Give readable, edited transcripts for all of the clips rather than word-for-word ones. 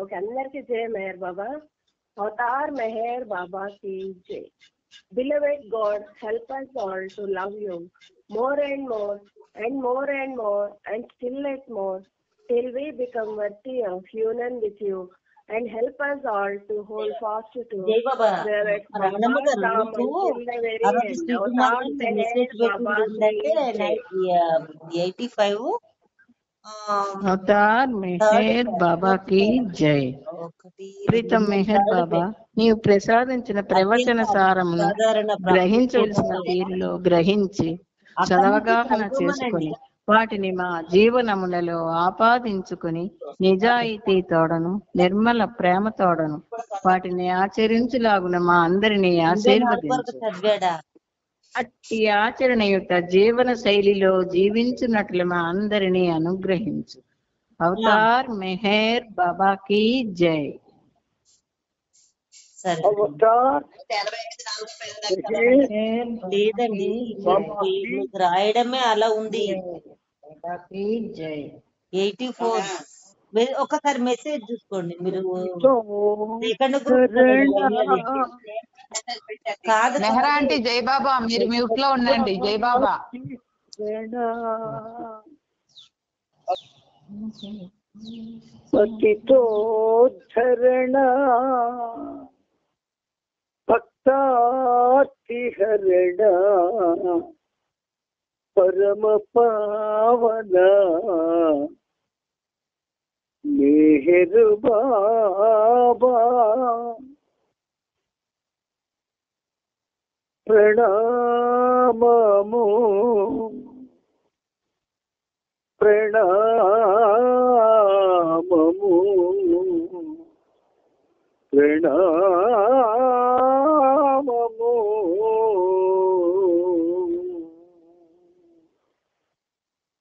Okay, అందరికి జై మెహర్ బాబా. Avatar Meher బాబా కి జై. Beloved God, help us all to love you more and more and more and more and still yet more till we become worthy of union with you, and help us all to hold fast to జై బాబా. the Ramanamma గారు Baba మీకు until the very ఆ రోజు end. Shri Kumar Avtar గారు message Meher Baba పెట్టింది ki ఏంటంటే jai. 85 Avatar Meher బాబా కి జై. ప్రీతం మెహర్ బాబా, నీవు ప్రసాదించిన ప్రవచన సారమును గ్రహించవలసిన తీరులో గ్రహించి చదవగాహన చేసుకుని వాటిని మా జీవనములలో ఆపాదించుకుని నిజాయితీ తోడను నిర్మల ప్రేమ తోడను వాటిని ఆచరించులాగున మా అందరినీ ఆశీర్వదించు. చదివాడా? అట్టి ఆచరణయుత జీవన శైలిలో జీవించున్నట్లు మా అందరినీ అనుగ్రహించు. అవతార్ మెహర్ బాబా కి జై. సరే లేదండి, మీకు రాయడమే అలా ఉంది. 84 ఒకసారి మెసేజ్ చూసుకోండి మీరు. సెకండ్ గ్రూప్ కాదు మెహరా అంటే జై బాబా, మీరు మ్యూట్ లో ఉండండి. జై బాబా. పతితోద్ధరణ భక్తార్తిహరణ పరమ పావన మెహర్ బాబా ప్రణామము ప్రణామము ప్రణామము.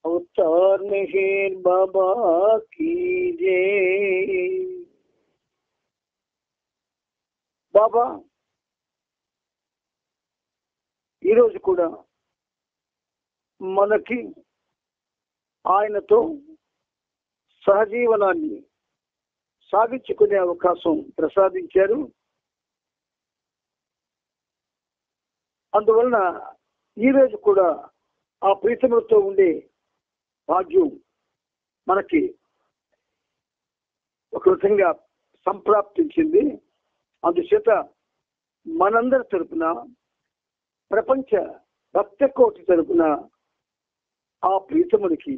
అవతార్ మెహర్ బాబా కీ జై. బాబా ఈరోజు కూడా మనకి ఆయనతో సహజీవనాన్ని సాగించుకునే అవకాశం ప్రసాదించారు. అందువలన ఈరోజు కూడా ఆ ప్రీతములతో ఉండే భాగ్యం మనకి ఒక విధంగా సంప్రాప్తించింది. అందుచేత మనందరి తరపున, ప్రపంచ భక్త కోటి తరపున ఆ ప్రీతమునికి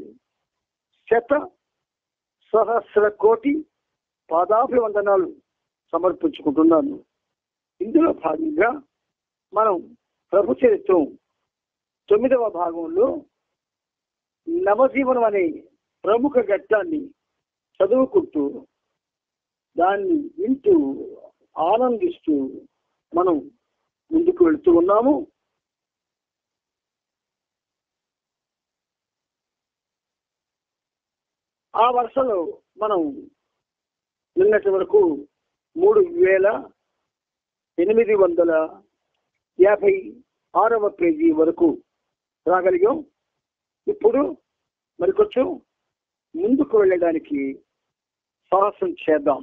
శత సహస్ర కోటి పాదాభివందనాలు సమర్పించుకుంటున్నాను. ఇందులో భాగంగా మనం ప్రభు చరిత్రం 9వ భాగంలో నవజీవనం అనే ప్రముఖ ఘట్టాన్ని చదువుకుంటూ దాన్ని వింటూ ఆనందిస్తూ మనం ముందుకు వెళుతూ ఉన్నాము. ఆ వరుసలో మనం నిన్నటి వరకు 3856వ పేజీ వరకు రాగలిగాం. ఇప్పుడు మరికొంచెం ముందుకు వెళ్ళడానికి సాహసం చేద్దాం.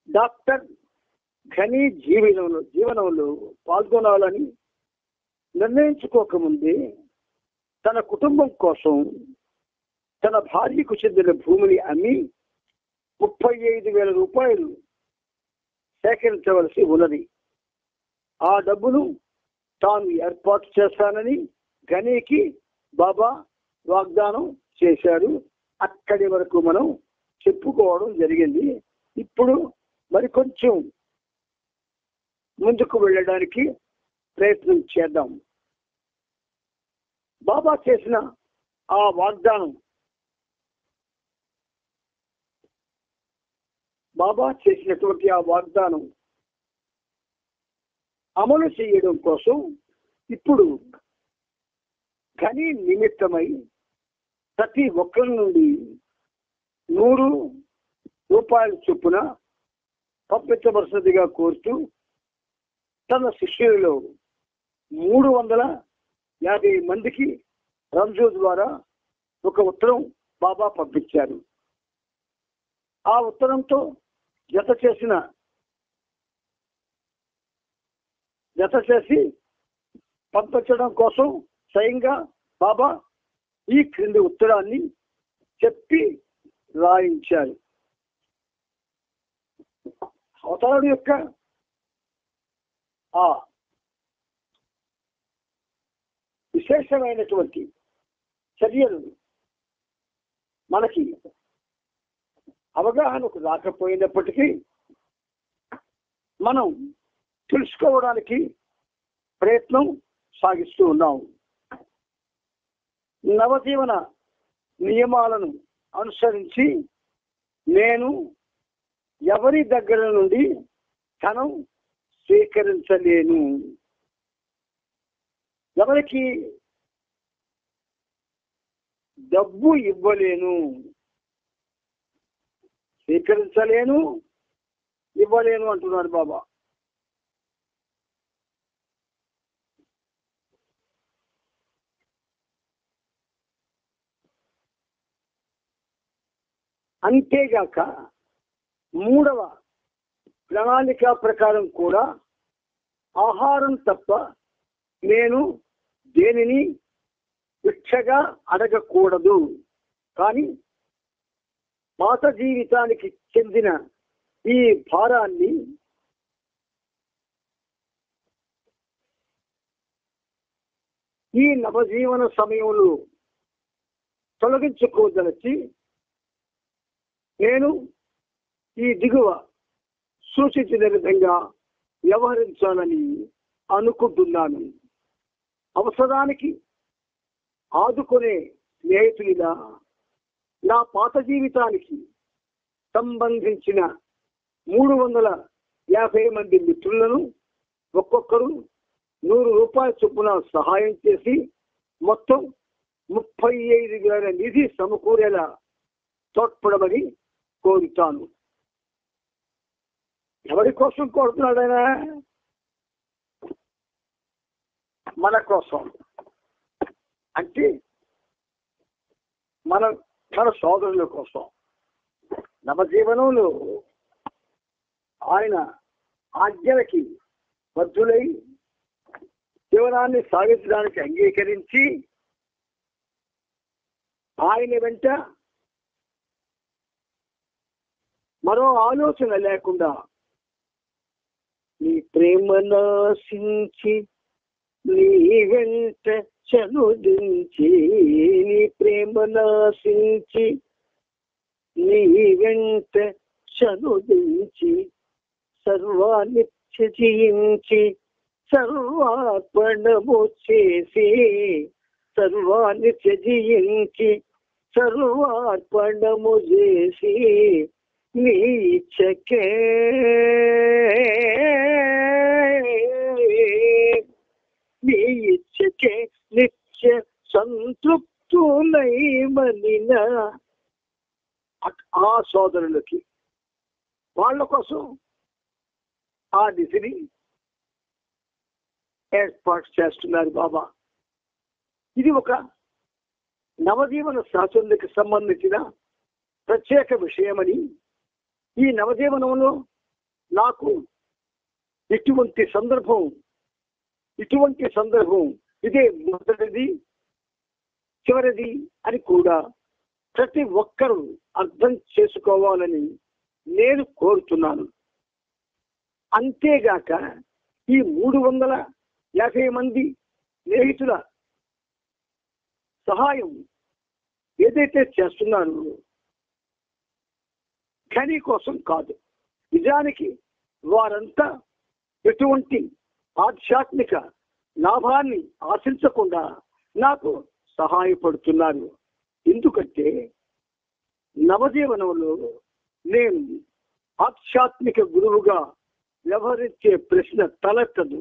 డాక్టర్ ఘనీ జీవనంలో పాల్గొనాలని నిర్ణయించుకోకముందే తన కుటుంబం కోసం తన భార్యకు చెందిన భూమిని అమ్మి 35,000 రూపాయలు సేకరించవలసి ఉన్నది. ఆ డబ్బును తాను ఏర్పాటు చేస్తానని ఘనీకి బాబా వాగ్దానం చేశాడు. అక్కడి వరకు మనం చెప్పుకోవడం జరిగింది. ఇప్పుడు మరికొంచెం ముందుకు వెళ్ళడానికి ప్రయత్నం చేద్దాం. బాబా చేసిన ఆ వాగ్దానం, బాబా చేసినటువంటి ఆ వాగ్దానం అమలు చేయడం కోసం ఇప్పుడు ఘనీ నిమిత్తమై ప్రతి ఒక్కరి నుండి 100 రూపాయల చొప్పున పంపించవలసినదిగా కోరుతూ తన శిష్యులలో 350 మందికి రంజు ద్వారా ఒక ఉత్తరం బాబా పంపించారు. ఆ ఉత్తరంతో జత చేసి పంపించడం కోసం స్వయంగా బాబా ఈ క్రింది ఉత్తరాన్ని చెప్పి రాయించారు. అవతారుడు యొక్క ఆ విశేషమైనటువంటి చర్యలు మనకి అవగాహనకు రాకపోయినప్పటికీ మనం తెలుసుకోవడానికి ప్రయత్నం సాగిస్తూ ఉన్నాం. నవజీవన నియమాలను అనుసరించి నేను ఎవరి దగ్గర నుండి ధనం స్వీకరించలేను, ఎవరికి డబ్బు ఇవ్వలేను, స్వీకరించలేను, ఇవ్వలేను అంటున్నాడు బాబా. అంతేగాక మూడవ ప్రణాళిక ప్రకారం కూడా ఆహారం తప్ప నేను దేనిని భిక్షగా అడగకూడదు. కానీ పాత జీవితానికి చెందిన ఈ భారాన్ని ఈ నవజీవన సమయంలో తొలగించుకోదలచి నేను ఈ దిగువ సూచించిన విధంగా వ్యవహరించాలని అనుకుంటున్నాను. అవసరానికి ఆదుకునే స్నేహితునిగా నా పాత జీవితానికి సంబంధించిన 350 మంది మిత్రులను ఒక్కొక్కరు 100 రూపాయల చొప్పున సహాయం చేసి మొత్తం 35,000 నిధి సమకూరేలా తోడ్పడమని కోరుతాను. ఎవరి కోసం కోరుతున్నాడైనా? మన కోసం. అంటే మన సోదరుల కోసం. నవజీవనంలో ఆయన ఆజ్ఞలకి బద్ధులై జీవనాన్ని సాగించడానికి అంగీకరించి ఆయన వెంట మరో ఆలోచన లేకుండా నీ ప్రేమ నాశించి నీ వెంట చనుదించి, నీ ప్రేమ నాశించి నీ వెంట చనుదించి సర్వాన్ని త్యజించి సర్వార్పణము చేసి, సర్వాన్ని త్యజించి సర్వార్పణము చేసి నీ ఇచ్చకే నీ ఇచ్చకే నిత్య సంతృప్తులై మనిన ఆ సోదరులకి వాళ్ళ కోసం ఆ నిధిని ఏర్పాటు చేస్తున్నారు బాబా. ఇది ఒక నవజీవన శాసనకి సంబంధించిన ప్రత్యేక విషయమని, ఈ నవజీవనంలో నాకు ఇటువంటి సందర్భం ఇదే మొదటిది చివరిది అని కూడా ప్రతి ఒక్కరూ అర్థం చేసుకోవాలని నేను కోరుతున్నాను. అంతేగాక ఈ 350 మంది స్నేహితుల సహాయం ఏదైతే చేస్తున్నారో ఖని కోసం కాదు. నిజానికి వారంతా ఎటువంటి ఆధ్యాత్మిక లాభాన్ని ఆశించకుండా నాకు సహాయపడుతున్నారు. ఎందుకంటే నవజీవనంలో నేను ఆధ్యాత్మిక గురువుగా వ్యవహరించే ప్రశ్న తలెత్తదు.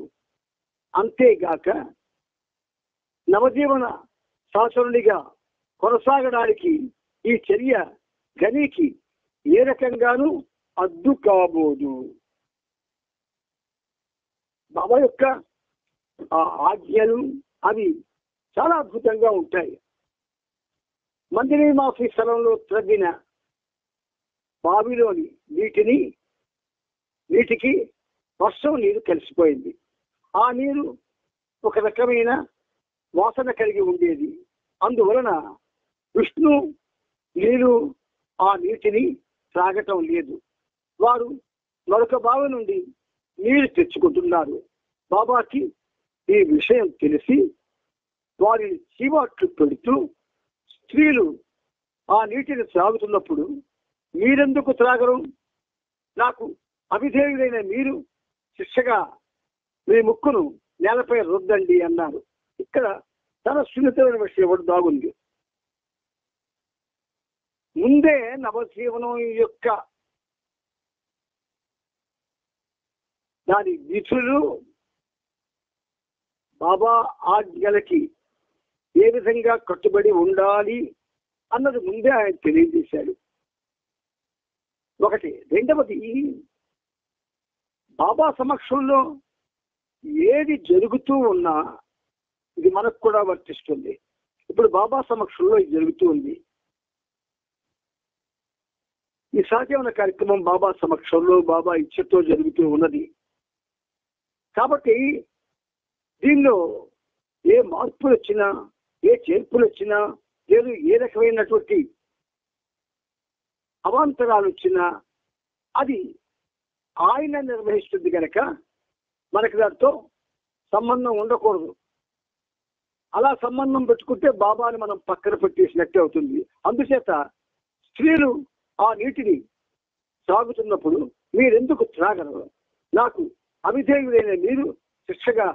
అంతేగాక నవజీవన శాసనుడిగా కొనసాగడానికి ఈ చర్య గనికి ఏ రకంగానూ అడ్డు కాబోదు. బాబా యొక్క ఆ ఆజ్ఞలు అవి చాలా అద్భుతంగా ఉంటాయి. మందిని మాఫీ స్థలంలో త్రవ్విన బావిలోని నీటికి వర్షం నీరు కలిసిపోయింది. ఆ నీరు ఒక రకమైన వాసన కలిగి ఉండేది. అందువలన విష్ణు నీరు ఆ నీటిని త్రాగటం లేదు. వారు మరొక బావి నుండి నీరు తెచ్చుకుంటున్నారు. బాబాకి ఈ విషయం తెలిసి వారిని చీవాట్లు పెడుతూ, స్త్రీలు ఆ నీటిని త్రాగుతున్నప్పుడు మీరెందుకు త్రాగరు? నాకు అవిధేయుడైన మీరు శిక్షగా మీ ముక్కును నేలపై రుద్దండి అన్నారు. ఇక్కడ చాలా సున్నితమైన విషయం ఒకటి దాగుంది. ముందే నవజీవనం యొక్క దాని విధులు బాబా ఆజ్ఞలకి ఏ విధంగా కట్టుబడి ఉండాలి అన్నది ముందే ఆయన తెలియజేశాడు. ఒకటి. రెండవది, బాబా సమక్షంలో ఏది జరుగుతూ ఉన్నా ఇది మనకు కూడా వర్తిస్తుంది. ఇప్పుడు బాబా సమక్షంలో ఇది జరుగుతూ ఉంది. ఈ సాధ్యమైన కార్యక్రమం బాబా సమక్షంలో బాబా ఇచ్చతో జరుగుతూ ఉన్నది. కాబట్టి దీనిలో ఏ మార్పులు వచ్చినా, ఏ చేర్పులు వచ్చినా, లేదు ఏ రకమైనటువంటి అవాంతరాలు వచ్చినా అది ఆయన నిర్వహిస్తుంది కనుక మనకి దాంతో సంబంధం ఉండకూడదు. అలా సంబంధం పెట్టుకుంటే బాబాని మనం పక్కన పెట్టేసినట్టే అవుతుంది. అందుచేత స్త్రీలు ఆ నీటిని త్రాగుతున్నప్పుడు మీరెందుకు త్రాగరు? నాకు అవిధేయుడైన మీరు శిక్షగా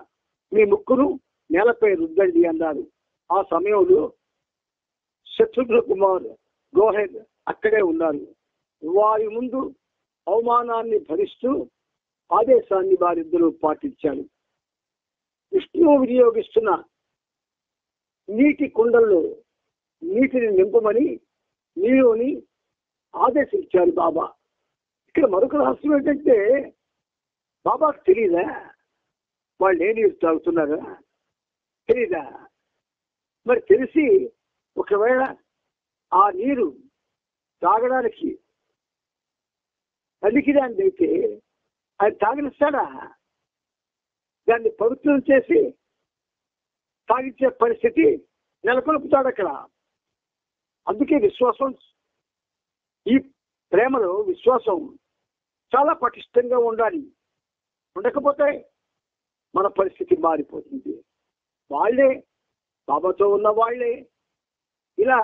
మీ ముక్కును నేలపై రుద్దండి అన్నారు. ఆ సమయంలో శత్రుఘ్న కుమార్ గోహెడ్ అక్కడే ఉన్నారు. వారి ముందు అవమానాన్ని భరిస్తూ ఆదేశాన్ని వారిద్దరూ పాటించారు. విష్ణువు వినియోగిస్తున్న నీటి కుండల్లో నీటిని నింపమని నీలోని ఆదేశించారు బాబా. ఇక్కడ మరొక రహస్యం ఏంటంటే, బాబాకు తెలీదా వాళ్ళు ఏ నీరు తాగుతున్నారా? తెలీదా? మరి తెలిసి ఒకవేళ ఆ నీరు తాగడానికి పలికిదాన్ని అయితే ఆయన తాగనిస్తాడా? దాన్ని పవిత్రం చేసి తాగించే పరిస్థితి నెలకొల్పుతాడు అక్కడ. అందుకే విశ్వాసం, ఈ ప్రేమలో విశ్వాసం చాలా పటిష్టంగా ఉండాలి. ఉండకపోతే మన పరిస్థితి మారిపోతుంది. వాళ్ళే, బాబాతో ఉన్న వాళ్ళే ఇలా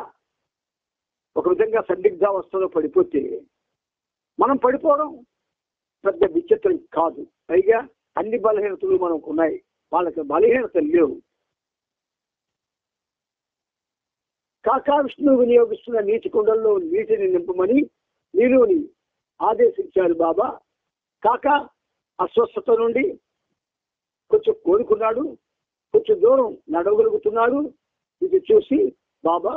ఒక విధంగా సందిగ్ధావస్థలో పడిపోతే మనం పడిపోవడం పెద్ద విచిత్రం కాదు. పైగా అన్ని బలహీనతలు మనకు ఉన్నాయి, వాళ్ళకి బలహీనతలు లేవు. కాకా విష్ణువు వినియోగిస్తున్న నీటి కుండల్లో నీటిని నింపమని నీరుని ఆదేశించారు బాబా. కాకా అస్వస్థత నుండి కొంచెం కోలుకున్నాడు, కొంచెం దూరం నడవగలుగుతున్నాడు. ఇది చూసి బాబా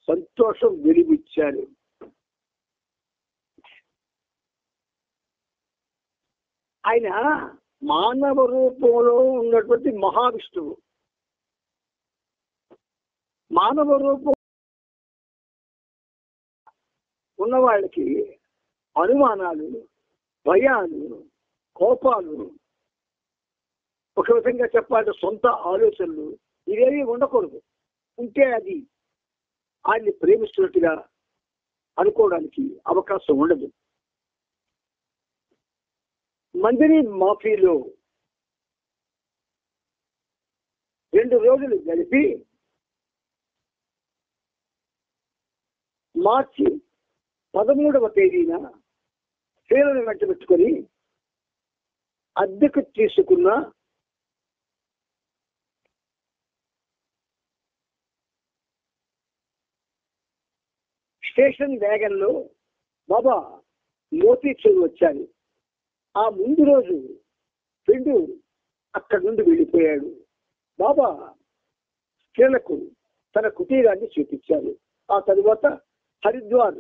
సంతోషం వెలిబుచ్చారు. ఆయన మానవ రూపంలో ఉన్నటువంటి మహావిష్ణువు. మానవ రూపం ఉన్న వాళ్ళకి అనుమానాలు, భయాలు, కోపాలు, ఒక విధంగా చెప్పాలంటే సొంత ఆలోచనలు ఇవేవి ఉండకూడదు. ఉంటే అది ఆయన్ని ప్రేమిస్తున్నట్టుగా అనుకోవడానికి అవకాశం ఉండదు. మందిని మాఫీలో 2 రోజులు గడిపి మార్చి 13వ తేదీన సేవను వెంట పెట్టుకొని అద్దెకు తీసుకున్న స్టేషన్ వ్యాగన్లో బాబా మోతీచూర్ వచ్చారు. ఆ ముందు రోజు ఫ్రెండు అక్కడి నుండి వెళ్ళిపోయాడు. బాబా స్త్రీలకు తన కుటీరాన్ని చూపించారు. ఆ తరువాత హరిద్వార్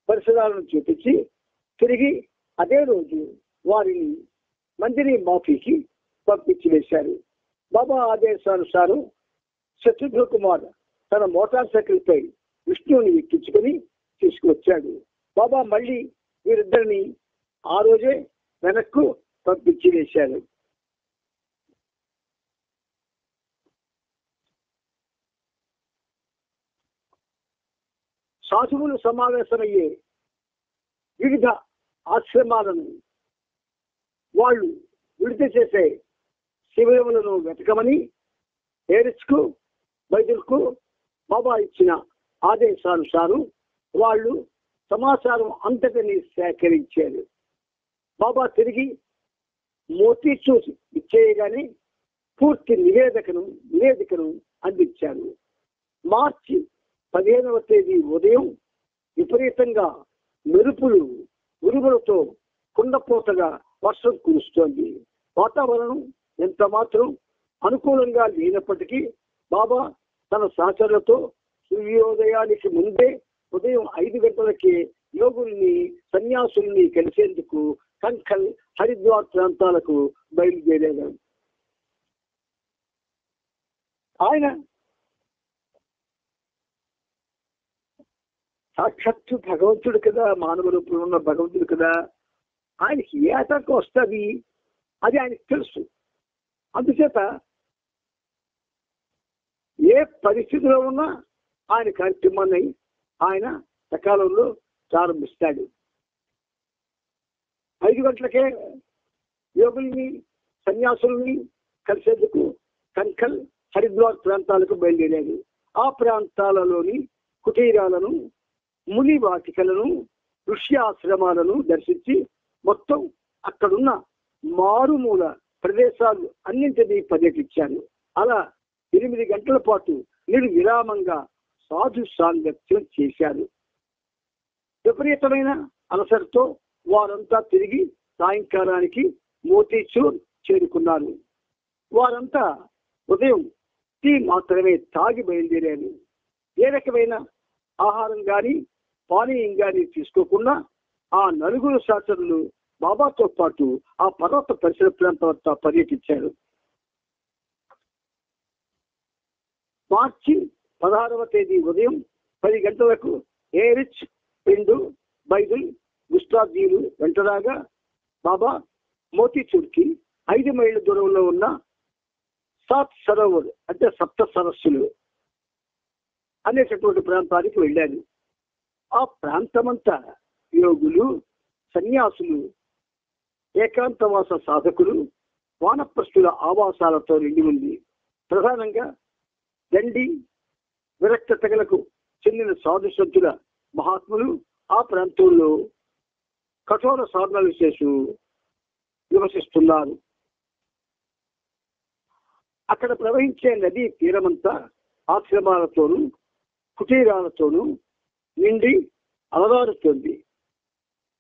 పరిసరాలను చూపించి తిరిగి అదే రోజు వారిని మందిని మాఫీకి పంపించి వేశారు. బాబా ఆదేశానుసారం శత్రుఘ్న కుమార్ తన మోటార్ సైకిల్ పై విష్ణువుని ఎక్కించుకొని తీసుకువచ్చాడు. బాబా మళ్ళీ వీరిద్దరిని ఆ రోజే వెనక్కు పంపించి వేశారు. సాధువులు సమావేశమయ్యే వివిధ ఆశ్రమాలను వాళ్ళు విడుదల చేసే శిబిరములను వెతకమని ఏరిచ్కు బైదుల్కు బాబా ఇచ్చిన ఆదేశానుసారం వాళ్ళు సమాచారం అంతటిని సేకరించారు. బాబా తిరిగి మోతీచూర్ ఇచ్చేయగానే పూర్తి నివేదికను అందించారు. మార్చి 15వ తేదీ ఉదయం విపరీతంగా మెరుపులు ఉరుములతో కుండపోతగా వర్షం కురుస్తోంది. వాతావరణం ఎంత మాత్రం అనుకూలంగా లేనప్పటికీ బాబా తన సహచరులతో సూర్యోదయానికి ముందే ఉదయం 5 గంటలకే యోగుల్ని సన్యాసుల్ని కలిసేందుకు కంఖల్ హరిద్వార్ ప్రాంతాలకు బయలుదేరారు. ఆయన సాక్షాత్తు భగవంతుడు కదా, మానవ రూపంలో ఉన్న భగవంతుడు కదా, ఆయనకి ఏ ఆటంకం వస్తుంది అది ఆయనకు తెలుసు. అందుచేత ఏ పరిస్థితిలో ఉన్నా ఆయన కార్యక్రమాన్ని ఆయన సకాలంలో ప్రారంభిస్తాడు. 5 గంటలకే యోగుల్ని సన్యాసుల్ని కలిసేందుకు కంఖల్ హరిద్వార్ ప్రాంతాలకు బయలుదేరాడు. ఆ ప్రాంతాలలోని కుటీరాలను, ముని వాటికలను, ఋషి ఆశ్రమాలను దర్శించి మొత్తం అక్కడున్న మారుమూల ప్రదేశాలు అన్నింటినీ పర్యటించారు. అలా 8 గంటల పాటు నిర్విరామంగా సాధు సాంగత్యం చేశారు. విపరీతమైన అలసటతో వారంతా తిరిగి సాయంకాలానికి మోతీచూర్ చేరుకున్నారు. వారంతా ఉదయం టీ మాత్రమే తాగి బయలుదేరారు. ఏ రకమైన ఆహారం గాని పానీయం గాని తీసుకోకుండా ఆ 4 శాస్త్రులు బాబాతో పాటు ఆ పర్వత పరిసర ప్రాంతం పర్యటించారు. మార్చి 16వ తేదీ ఉదయం 10 గంటలకు ఏరిచ్, పిండు, బైదుల్, గుస్తాజీలు వెంటరాగా బాబా మోతీచూర్కి 5 మైళ్ళ దూరంలో ఉన్న సాత్ సరోవర్ అంటే సప్త సరస్సులు అనేటటువంటి ప్రాంతానికి వెళ్ళారు. ఆ ప్రాంతమంతా యోగులు, సన్యాసులు, ఏకాంతవాస సాధకులు, వానప్రస్థుల ఆవాసాలతో నిండి ఉంది. ప్రధానంగా దండి, విరక్త తెగలకు చెందిన సాధు సంతుల మహాత్ములు ఆ ప్రాంతంలో కఠోర సాధనలు చేసి నివసిస్తున్నారు. అక్కడ ప్రవహించే నదీ తీరమంతా ఆశ్రమాలతోనూ కుటీరాలతోనూ నిండి అలరారుతోంది.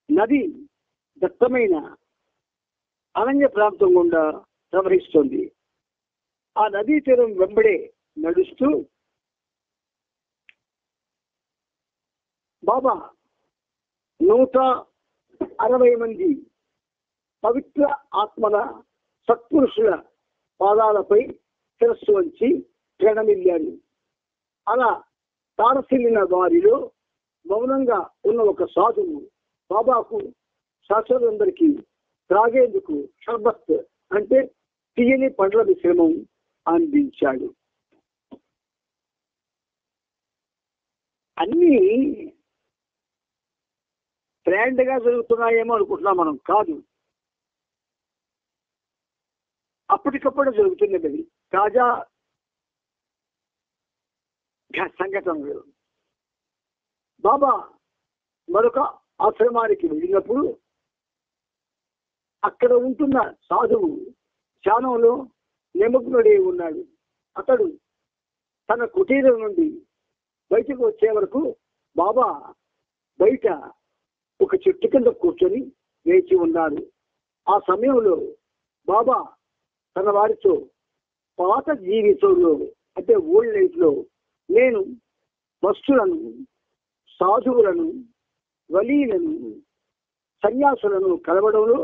నది దట్టమైన అరణ్య ప్రాంతం గుండా ప్రవహిస్తోంది. ఆ నదీ తీరం వెంబడే నడుస్తూ బాబా 160 మంది పవిత్ర ఆత్మల సత్పురుషుల పాదాలపై శిరస్సు వంచి ప్రణమిల్లారు. అలా తారసిల్లిన వారిలో మౌనంగా ఉన్న ఒక సాధువు బాబాకు శాస్త్రులందరికీ త్రాగేందుకు షర్బత్ అంటే తీయని పండ్ల మిశ్రమం అందించాడు. అన్నీ గ్రాండ్ గా జరుగుతున్నాయేమో అనుకుంటున్నాం మనం, కాదు. అప్పటికప్పుడు జరుగుతున్నది తాజా సంఘటనలు. బాబా మరొక ఆశ్రమానికి వెళ్ళినప్పుడు అక్కడ ఉంటున్న సాధువు ధ్యానంలో నిమగ్నుడై ఉన్నాడు. అతడు తన కుటీరం నుండి బయటకు వచ్చే వరకు బాబా బయట ఒక చెట్టు కింద కూర్చొని వేచి ఉన్నారు. ఆ సమయంలో బాబా తన వారితో పాత జీవితంలో అంటే ఓల్డ్ లైఫ్ లో నేను భక్తులను, సాధువులను, వలీలను, సన్యాసులను కలవడంలో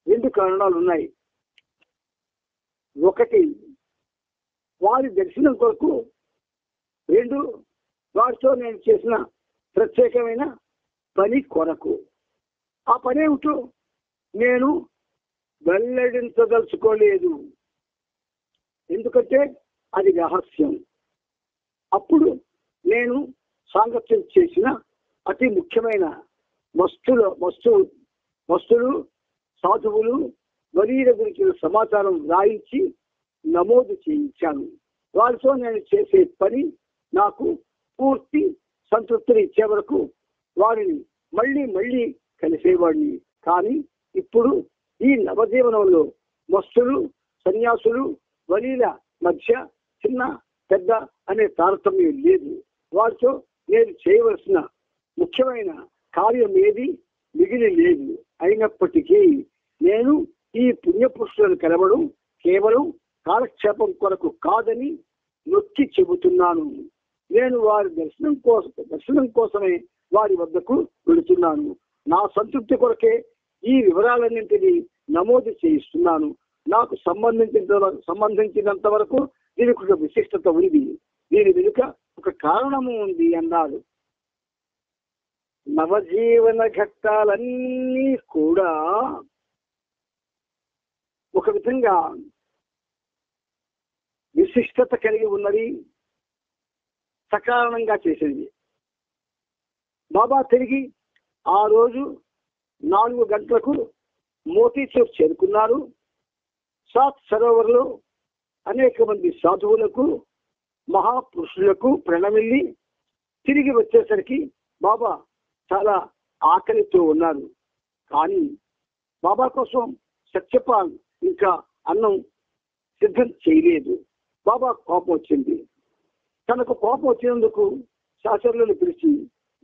2 కారణాలు ఉన్నాయి. ఒకటి వారి దర్శనం కొరకు, 2 వారితో నేను చేసిన ప్రత్యేకమైన పని కొరకు. ఆ పని ఏమిటో నేను వెల్లడించదలుచుకోలేదు, ఎందుకంటే అది రహస్యం. అప్పుడు నేను సాంగత్యం చేసిన అతి ముఖ్యమైన వస్తువులు సాధువులు వరీల గురించిన సమాచారం రాయించి నమోదు చేయించాను. వారితో నేను చేసే పని నాకు పూర్తి సంతృప్తిని ఇచ్చే వరకు వారిని మళ్ళీ మళ్ళీ కలిసేవాడిని. కానీ ఇప్పుడు ఈ నవజీవనంలో వస్తులు సన్యాసులు వలీల మధ్య చిన్న పెద్ద అనే తారతమ్యం లేదు. వారితో నేను చేయవలసిన ముఖ్యమైన కార్యం ఏది మిగిలి లేదు. అయినప్పటికీ నేను ఈ పుణ్యపురుషులను కలవడం కేవలం కాలక్షేపం కొరకు కాదని నొక్కి చెబుతున్నాను. నేను వారి దర్శనం కోసమే వారి వద్దకు వెళుతున్నాను. నా సంతృప్తి కొరకే ఈ వివరాలన్నింటినీ నమోదు చేయిస్తున్నాను. నాకు సంబంధించినంత వరకు దీనికి ఒక విశిష్టత ఉంది, దీని వెనుక ఒక కారణము ఉంది అన్నాడు. నవజీవన ఘట్టాలన్నీ కూడా ఒక విధంగా విశిష్టత కలిగి ఉన్నది, సకారణంగా చేసింది. బాబా తిరిగి ఆ రోజు 4 గంటలకు మోతీచూర్ చేరుకున్నారు. సాత్ సరోవర్లో అనేక మంది సాధువులకు మహాపురుషులకు ప్రణమిల్లి తిరిగి వచ్చేసరికి బాబా చాలా ఆకలితో ఉన్నారు. కానీ బాబా కోసం సత్యపాల్ ఇంకా అన్నం సిద్ధం చేయలేదు. బాబా కోపం వచ్చింది. తనకు కోపం వచ్చినందుకు శాస్త్రులను పిలిచి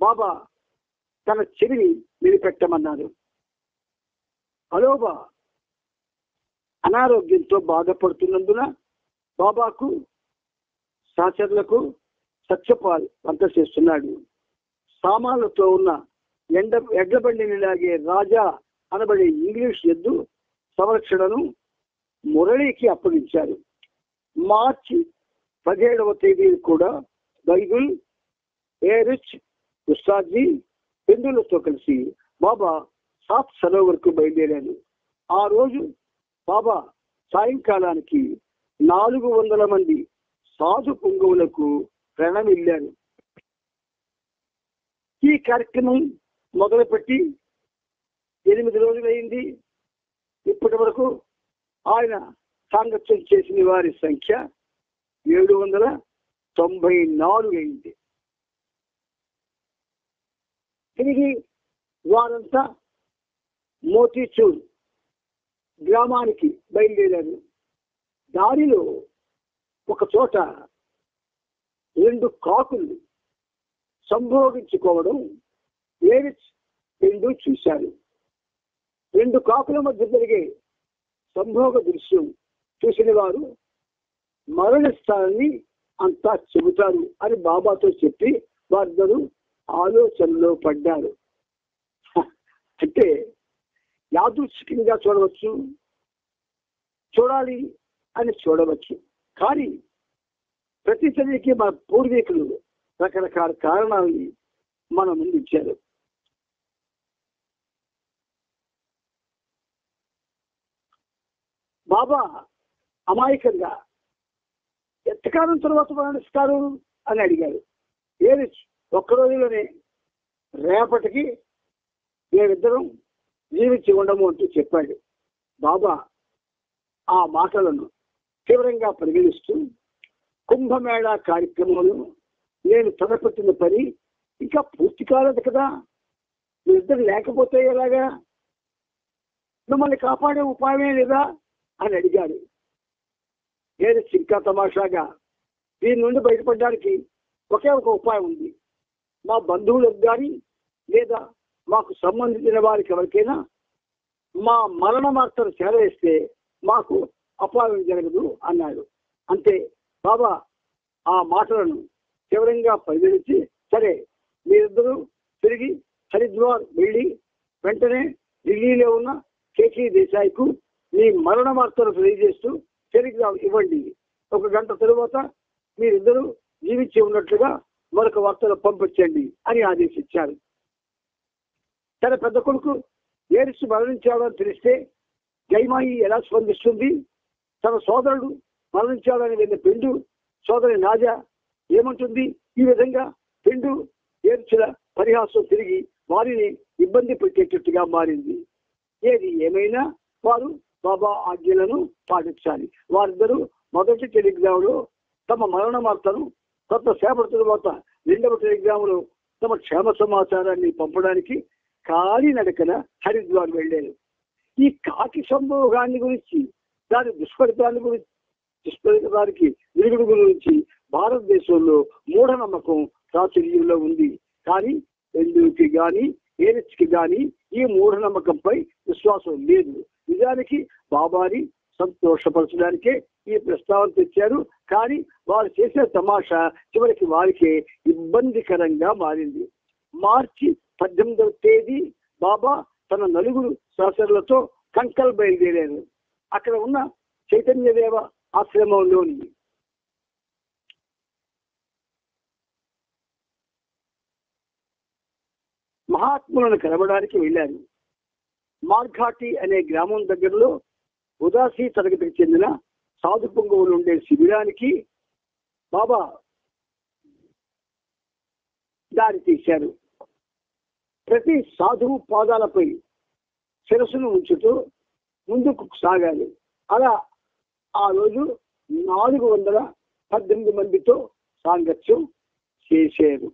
బాబా తన చెవిని విడిపెట్టమన్నారు. అలోబా అనారోగ్యంతో బాధపడుతున్నందున బాబాకు శాస్త్రులకు సత్యపాల్ వంట చేస్తున్నాడు. సామాన్లతో ఉన్న ఎడ్లబండిని లాగే రాజా అనబడే ఇంగ్లీష్ ఎద్దు సంరక్షణను మురళికి అప్పగించారు. మార్చి 17వ తేదీ కూడా బైబుల్ ఏరిచ్ ఉస్తాద్జీ పెందులతో కలిసి బాబా సాత్ సరోవర్కు బయలుదేరారు. ఆ రోజు బాబా సాయంకాలానికి 400 మంది సాధు పుంగవులకు ప్రణమిల్లారు. ఈ కార్యక్రమం మొదలుపెట్టి 8 రోజులైంది. ఇప్పటి వరకు ఆయన సాంగత్యం చేసిన వారి సంఖ్య 794 అయింది. తిరిగి వారంతా మోతీచూర్ గ్రామానికి బయలుదేరారు. దారిలో ఒక చోట 2 కాకులు సంభోగించుకోవడం ఏరిచ్ పెండు చూశారు. 2 కాకుల మధ్య జరిగే సంభోగ దృశ్యం చూసిన వారు మరణిస్తారని అంతా చెబుతారు అని బాబాతో చెప్పి వారిద్దరూ ఆలోచనలో పడ్డారు. అంటే యాదృచ్ఛికంగా చూడవచ్చు, చూడాలి అని చూడవచ్చు. కానీ ప్రతి చర్యకి మన పూర్వీకులు రకరకాల కారణాలని మన ముందు ఇచ్చారు. బాబా అమాయకంగా ఎంతకాలం తర్వాత మరణిస్తారు అని అడిగారు. ఏది ఒక్క రోజులోనే రేపటికి మేమిద్దరం జీవించి ఉండము అంటూ చెప్పాడు. బాబా ఆ మాటలను తీవ్రంగా పరిగణిస్తూ కుంభమేళా కార్యక్రమంలో నేను తలపెట్టిన పని ఇంకా పూర్తి కాలేదు కదా, మీరిద్దరు లేకపోతే ఎలాగా, మిమ్మల్ని కాపాడే ఉపాయమే లేదా అని అడిగాడు. నేను ఇంకా తమాషాగా దీని నుండి బయటపడడానికి ఒకే ఒక ఉపాయం ఉంది. మా బంధువులకు కానీ లేదా మాకు సంబంధించిన వారికి ఎవరికైనా మా మరణ వార్తను చేరవేస్తే మాకు అపాయం జరగదు అన్నాడు. అంతే. బాబా ఆ మాటలను తీవ్రంగా పరిగణించి, సరే మీరిద్దరూ తిరిగి హరిద్వార్ వెళ్ళి వెంటనే ఢిల్లీలో ఉన్న కేకే దేశాయికు మీ మరణ వార్తను తెలియజేస్తూ తిరిగి ఇవ్వండి. 1 గంట తరువాత మీరిద్దరూ జీవించి ఉన్నట్లుగా మరొక వార్తలు పంపించండి అని ఆదేశించారు. తన పెద్ద కొడుకు ఏరిస్ మరణించాడని తెలిస్తే జైమాయి ఎలా స్పందిస్తుంది? తన సోదరుడు మరణించాడని విన్న పెండు సోదరి నాజా ఏమంటుంది? ఈ విధంగా పెండు ఏర్చుల పరిహాసం తిరిగి వారిని ఇబ్బంది పెట్టేటట్టుగా మారింది. ఏది ఏమైనా వారు బాబా ఆజ్ఞలను పాటించాలి. వారిద్దరూ మొదటి టెలిగ్రామ్ లో తమ మరణ వార్తను, కొత్త సేపటి తరువాత రెండవ టెలిగ్రామ్ లో తమ క్షేమ సమాచారాన్ని పంపడానికి కాలినడకన హరిద్వార్ వెళ్ళారు. ఈ కాకి సంభోగాన్ని గురించి, దాని దుష్ఫలితానికి విరుగుడు గురించి భారతదేశంలో మూఢనమ్మకం ప్రాచుర్యంలో ఉంది. కానీ ఎందుకు గాని ఏరిచ్కి గాని ఈ మూఢనమ్మకంపై విశ్వాసం లేదు. నిజానికి బాబాని సంతోషపరచడానికే ఈ ప్రస్తావన తెచ్చారు. కానీ వారు చేసిన తమాషా చివరికి వారికే ఇబ్బందికరంగా మారింది. మార్చి 18వ తేదీ బాబా తన నలుగురు సహచరులతో కంకల్ బయలుదేరారు. అక్కడ ఉన్న చైతన్యదేవ ఆశ్రమంలోని మహాత్ములను కలవడానికి వెళ్ళారు. మార్ఘాటి అనే గ్రామం దగ్గరలో ఉదాసీ తరగతికి చెందిన సాధు పొంగువులు ఉండే శిబిరానికి బాబా దారి తీశారు. ప్రతి సాధువు పాదాలపై శిరస్సును ఉంచుతూ ముందుకు సాగాలి. అలా ఆ రోజు 418 మందితో సాంగత్యం చేశారు.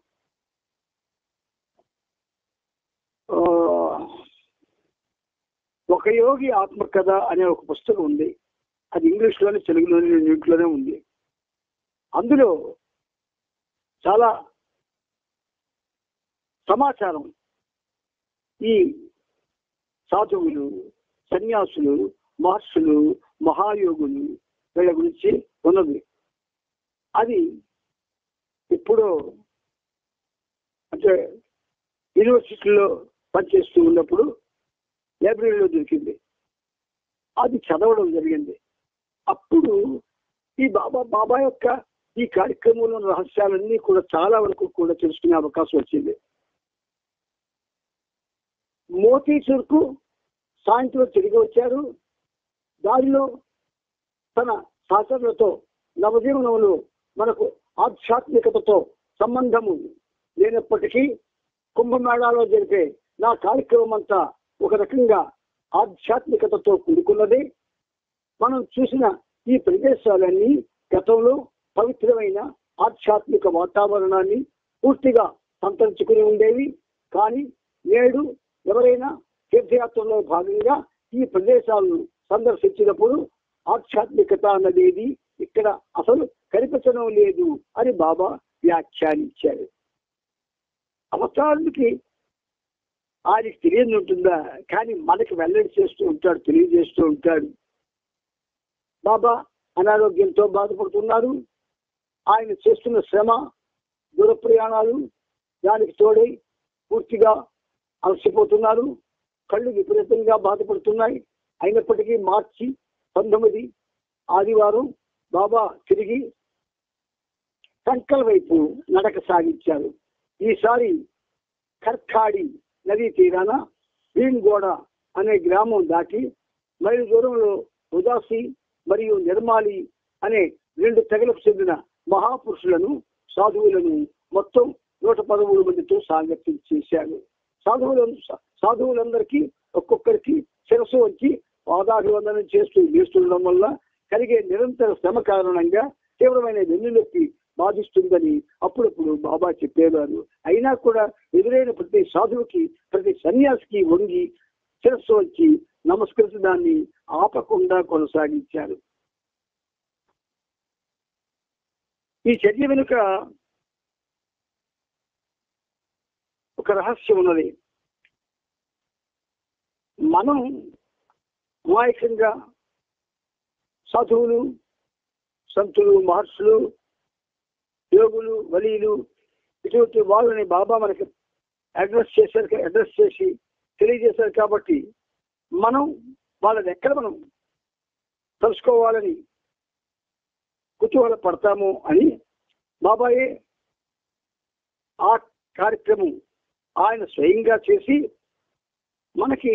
ఒక యోగి ఆత్మకథ అనే ఒక పుస్తకం ఉంది. అది ఇంగ్లీష్లోనే తెలుగులోనే రెండింటిలోనే ఉంది. అందులో చాలా సమాచారం ఈ సాధువులు, సన్యాసులు, మహర్షులు, మహాయోగులు వీళ్ళ గురించి ఉన్నది. అది ఇప్పుడు అంటే యూనివర్సిటీలో పనిచేస్తూ ఉన్నప్పుడు లైబ్రరీలో దొరికింది. అది చదవడం జరిగింది. అప్పుడు ఈ బాబా యొక్క ఈ కార్యక్రమంలో రహస్యాలన్నీ కూడా చాలా వరకు కూడా తెలుసుకునే అవకాశం వచ్చింది. మోతీచూర్కు సాయంత్రం తిరిగి వచ్చారు. దారిలో తన సహచరులతో నవజీవనంలో మనకు ఆధ్యాత్మికతతో సంబంధము లేనప్పటికీ కుంభమేళాలో జరిపే నా కార్యక్రమం అంతా ఒక రకంగా ఆధ్యాత్మికతతో కూడుకున్నది. మనం చూసిన ఈ ప్రదేశాలన్నీ గతంలో పవిత్రమైన ఆధ్యాత్మిక వాతావరణాన్ని పూర్తిగా సంతరించుకుని ఉండేవి. కానీ నేడు ఎవరైనా తీర్థయాత్రలో భాగంగా ఈ ప్రదేశాలను సందర్శించినప్పుడు ఆధ్యాత్మికత అన్నది ఇక్కడ అసలు కనిపించడం లేదు అని బాబా వ్యాఖ్యానించారు. అవతారానికి ఆయనకి తెలియని ఉంటుందా? కానీ మనకి వెల్లడి చేస్తూ ఉంటాడు, తెలియజేస్తూ ఉంటాడు. బాబా అనారోగ్యంతో బాధపడుతున్నారు. ఆయన చేస్తున్న శ్రమ, దూర ప్రయాణాలు దానికి తోడై పూర్తిగా అలసిపోతున్నారు. కళ్ళు విపరీతంగా బాధపడుతున్నాయి. అయినప్పటికీ మార్చి 19 ఆదివారం బాబా తిరిగి కంకల్ వైపు నడక సాగించారు. ఈసారి కర్కాడి నదీ తీరాన భీమ్గోడ అనే గ్రామం దాటి మైలు దూరంలో ఉదాసి మరియు నిర్మాలి అనే 2 తెగలకు చెందిన మహాపురుషులను, సాధువులను మొత్తం 113 మందితో సాంగత్యం చేశారు. సాధువులందరికీ ఒక్కొక్కరికి శిరస్సు వచ్చి పాదాభివందనం చేస్తుండడం వల్ల కలిగే నిరంతర శ్రమ కారణంగా తీవ్రమైన వెన్నునొప్పి బాధిస్తుందని అప్పుడప్పుడు బాబా చెప్పేవారు. అయినా కూడా ఎదురైన ప్రతి సాధువుకి, ప్రతి సన్యాసికి వంగి శిరస్సు వచ్చి నమస్కరించడాన్ని ఆపకుండా కొనసాగించారు. ఈ చర్య వెనుక ఒక రహస్యం ఉన్నది. మనం అమాయకంగా సాధువులు, సంతులు, మహర్షులు, యోగులు, వలీలు ఇటువంటి వాళ్ళని బాబా మనకి అడ్రస్ చేసి తెలియజేశారు. కాబట్టి మనం వాళ్ళని ఎక్కడ మనం తెలుసుకోవాలని కుతూహల పడతాము అని బాబాయే ఆ కార్యక్రమం ఆయన స్వయంగా చేసి మనకి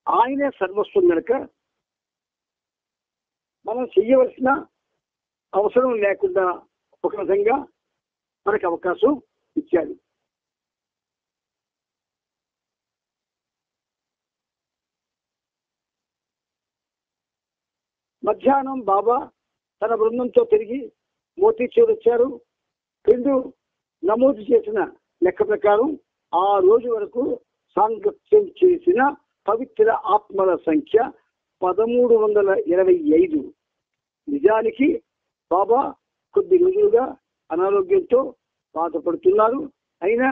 ఆయనే సర్వస్వం కనుక మనం చెయ్యవలసిన అవసరం లేకుండా ఒక విధంగా మనకి అవకాశం ఇచ్చాడు. మధ్యాహ్నం బాబా తన బృందంతో తిరిగి మోతీచూర్ వచ్చారు. రెండు నమోదు చేసిన లెక్క ప్రకారం ఆ రోజు వరకు సాంగత్యం చేసిన పవిత్ర ఆత్మల సంఖ్య 1325. నిజానికి బాబా కొద్ది రోజులుగా అనారోగ్యంతో బాధపడుతున్నారు. అయినా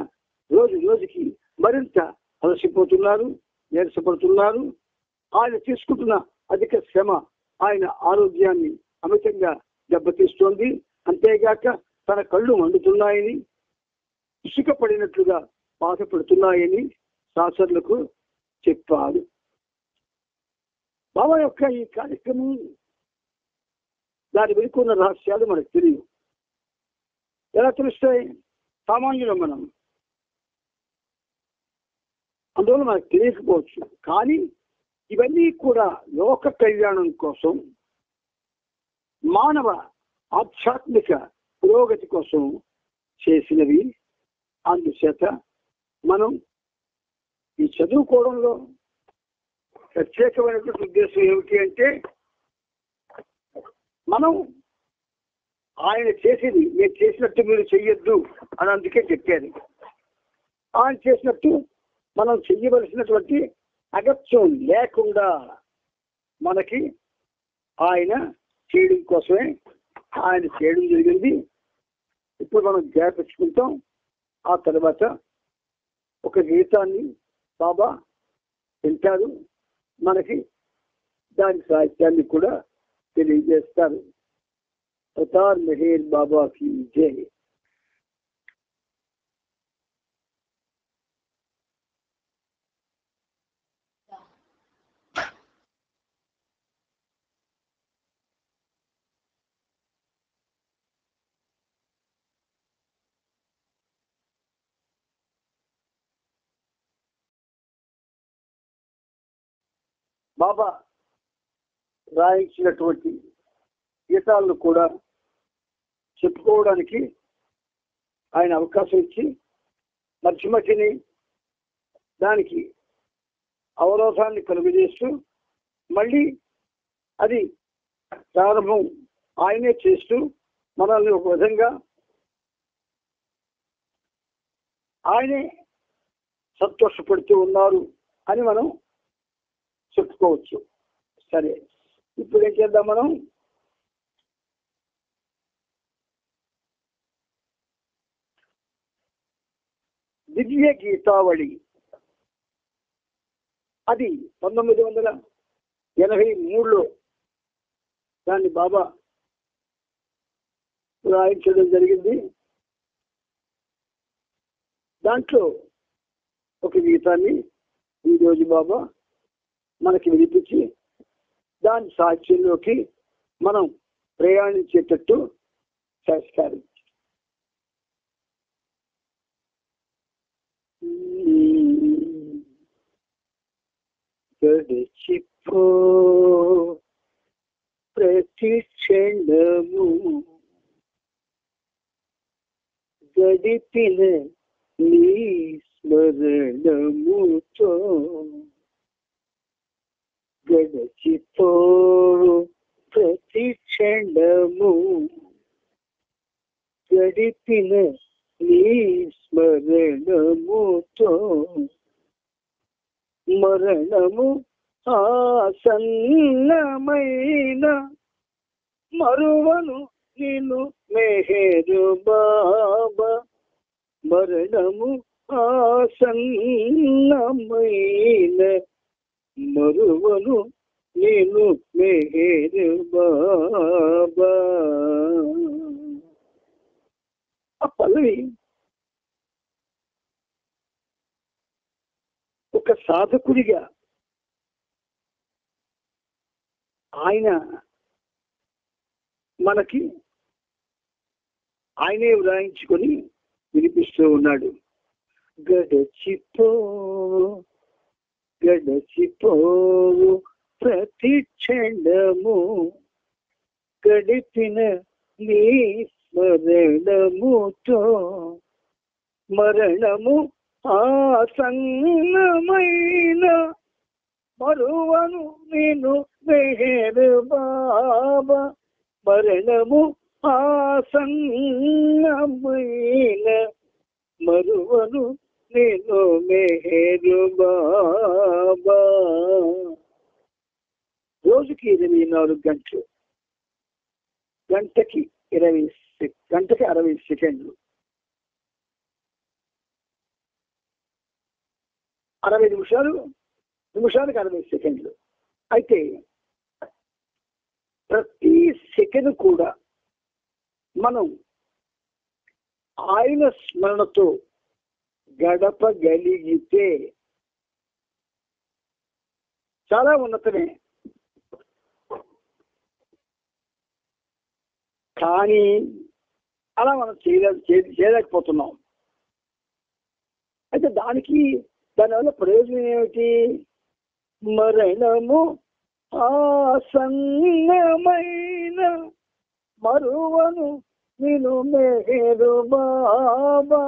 రోజు రోజుకి మరింత అలసిపోతున్నారు, నీరసపడుతున్నారు. ఆయన తీసుకుంటున్న అధిక శ్రమ ఆయన ఆరోగ్యాన్ని అమితంగా దెబ్బతీస్తోంది. అంతేగాక తన కళ్ళు మండుతున్నాయని, ఇసుక పడినట్లుగా బాధపడుతున్నాయని శాస్త్రులకు చెప్పాడు. బాబా యొక్క ఈ కార్యక్రమం దాని వెనుకున్న రహస్యాలు మనకు తెలియదు. ఎలా తెలుస్తాయి? సామాన్యులం మనం, అందువల్ల మనకు తెలియకపోవచ్చు. కానీ ఇవన్నీ కూడా లోక కళ్యాణం కోసం, మానవ ఆధ్యాత్మిక పురోగతి కోసం చేసినవి. అందుచేత మనం ఈ చదువుకోవడంలో ప్రత్యేకమైనటువంటి ఉద్దేశం ఏమిటి అంటే, మనం ఆయన చేసేది నేను చేసినట్టు మీరు చెయ్యొద్దు అని అందుకే చెప్పారు. ఆయన చేసినట్టు మనం చెయ్యవలసినటువంటి అగత్యం లేకుండా మనకి ఆయన చేయడం కోసమే ఆయన చేయడం జరిగింది. ఇప్పుడు మనం జ్ఞాపించుకుంటాం. ఆ తర్వాత ఒక గీతాన్ని బాబా వింటారు, మనకి దాని సాహిత్యాన్ని కూడా తెలియజేస్తారు. అవతార్ మెహర్ బాబాకి జై. బాబా రాయించినటువంటి గీతాలను కూడా చెప్పుకోవడానికి ఆయన అవకాశం ఇచ్చి మధ్య మధ్యని దానికి అవరోధాన్ని కలుగజేస్తూ మళ్ళీ అది ప్రారంభం ఆయనే చేస్తూ మనల్ని ఒక విధంగా ఆయనే సంతోషపడుతూ ఉన్నారు అని మనం చెప్పుకోవచ్చు. సరే, ఇప్పుడు ఏం చేద్దాం మనం? దివ్య గీతావళి అది 1983లో దాన్ని బాబా రాయించడం జరిగింది. దాంట్లో ఒక గీతాన్ని ఈరోజు బాబా మనకి వినిపించి దాని సాక్ష్యంలోకి మనం ప్రయాణించేటట్టు చేస్తారు. గడిచిపో ప్రతి క్షణము గడిపిన నీ స్మరణముతో గడిచిపో ప్రతి క్షణము గడిపిన నీ స్మరణముతో మరణము ఆసన్నమైన మరువను నిన్ను మెహరు బాబా. మరణము ఆసన్నమైన మరువను నేను మెహరు బాబా. ఆ పల్లవి ఒక సాధకుడిగా ఆయన మనకి ఆయనే వ్రాయించుకొని వినిపిస్తూ ఉన్నాడు. గడచిపోవు ప్రతి క్షణము గడిపిన నీ స్మరణముతో మరణము ఆసన్నమైన మరువను నేను మెహర్ బాబా. మరణము ఆసన్నమైన మరువను నేను మెహర్ బాబా. రోజుకి 24 గంటలు, గంటకి 60 సెకండ్లు, 60 నిమిషాలు, నిమిషానికి 60 సెకండ్లు. అయితే ప్రతి సెకండ్ కూడా మనం ఆయన స్మరణతో గడపగలిగితే చాలా ఉన్నతమే. కానీ అలా మనం చేయలేకపోతున్నాం. అయితే దానివల్ల ప్రయోజనం ఏమిటి? మరణము ఆసన్నమైన మరువను నేను మెహర్ బాబా.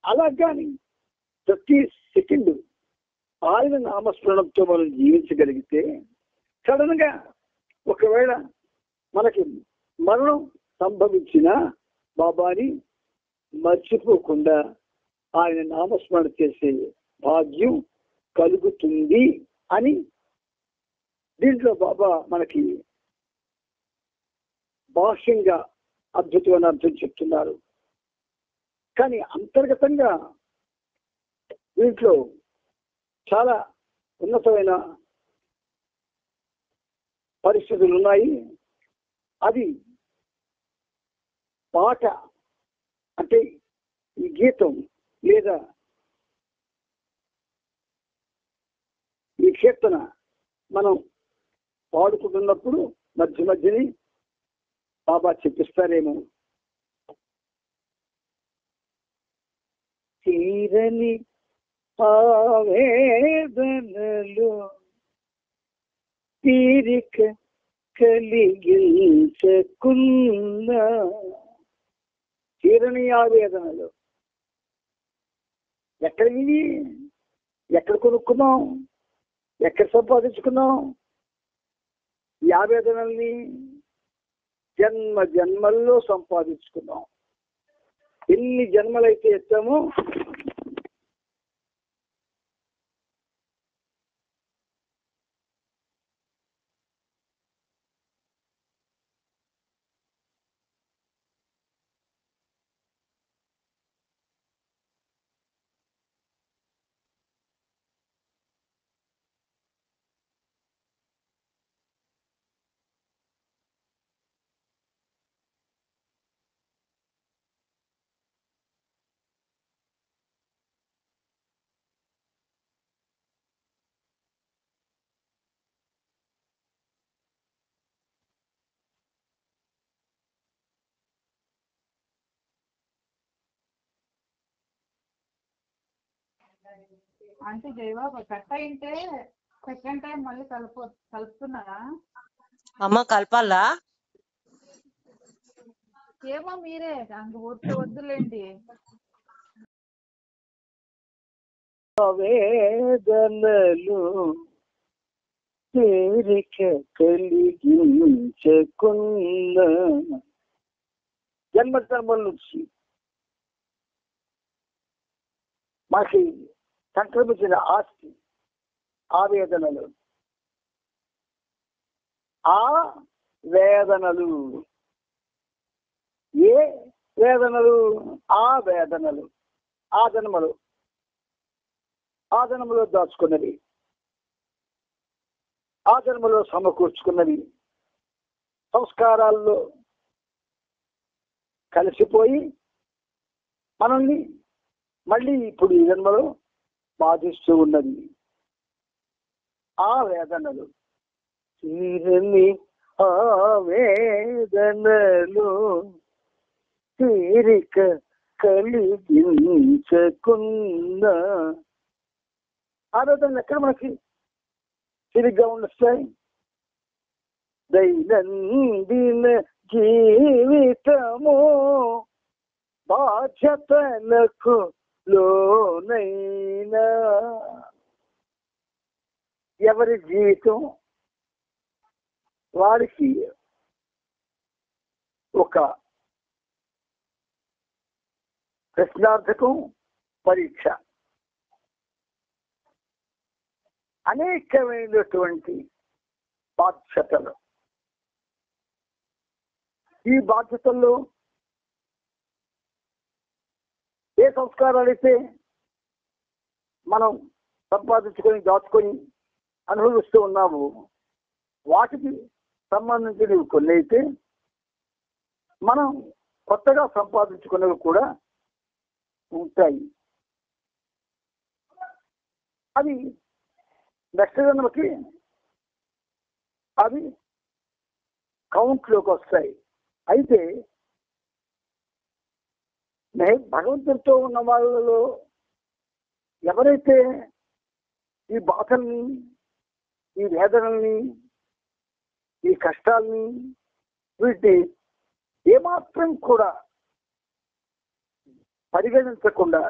అలాగని ప్రతి సెకండ్ ఆయన నామస్మరణంతో మనం జీవించగలిగితే సడన్ గా ఒకవేళ మనకి మరణం సంభవించిన బాబాని మర్చిపోకుండా ఆయన నామస్మరణ చేసే భాగ్యం కలుగుతుంది అని దీంట్లో బాబా మనకి బాహ్యంగా అద్భుతమైన అర్థం చెప్తున్నారు. కానీ అంతర్గతంగా దీంట్లో చాలా ఉన్నతమైన పరిస్థితులు ఉన్నాయి. అది పాట అంటే ఈ గీతం లేదా ఈ కీర్తన మనం పాడుకుంటున్నప్పుడు మధ్య మధ్యని బాబా చెప్పిస్తారేమో. తీరని ఆవేదనలు తీరిక కలిగించకున్న, తీరని ఆవేదనలు ఎక్కడ విని, ఎక్కడ కొనుక్కున్నాం, ఎక్కడ సంపాదించుకున్నాం? ఈ ఆవేదనల్ని జన్మ జన్మల్లో సంపాదించుకున్నాం. ఎన్ని జన్మలైతే ఎత్తామో అంటే జయబాబు కట్ అయింటే సెకండ్ టైం మళ్ళీ కలుపుతున్నారా? అమ్మ కలపాలా? ఏమో మీరే వద్దులేండి. వేదనలు తీరిక కలిగించకున్న, జన్మ జన్మల నుంచి మాకి సంక్రమించిన ఆస్తి ఆవేదనలు, ఆ వేదనలు, ఏ వేదనలు? ఆ వేదనలు ఆ జన్మలో దాచుకున్నవి, ఆ జన్మలో సమకూర్చుకున్నవి, సంస్కారాల్లో కలిసిపోయి మనల్ని మళ్ళీ ఇప్పుడు ఈ జన్మలో బాధిస్తూ ఉన్నది. ఆ వేదనలు, తీరని ఆ వేదనలు తీరిక కలిగించకున్నా ఆరాధనలు ఎక్కడ మనకి తిరిగ్గా ఉండొస్తాయి? దైనందిన జీవితము బాధ్యతలకు లోనైనా ఎవరి జీవితం వారికి ఒక ప్రశ్నార్థకం, పరీక్ష. అనేకమైనటువంటి బాధ్యతలు. ఈ బాధ్యతల్లో ఏ సంస్కారాలు అయితే మనం సంపాదించుకొని దాచుకొని అనుభవిస్తూ ఉన్నాము, వాటికి సంబంధించినవి కొన్ని అయితే మనం కొత్తగా సంపాదించుకునేవి కూడా ఉంటాయి. అవి నెక్స్ట్ జన్మకి అవి కౌంట్లోకి వస్తాయి. అయితే భగవంతుడితో ఉన్న వాళ్ళలో ఎవరైతే ఈ బాధల్ని, ఈ వేదనల్ని, ఈ కష్టాల్ని, వీటిని ఏమాత్రం కూడా పరిగణించకుండా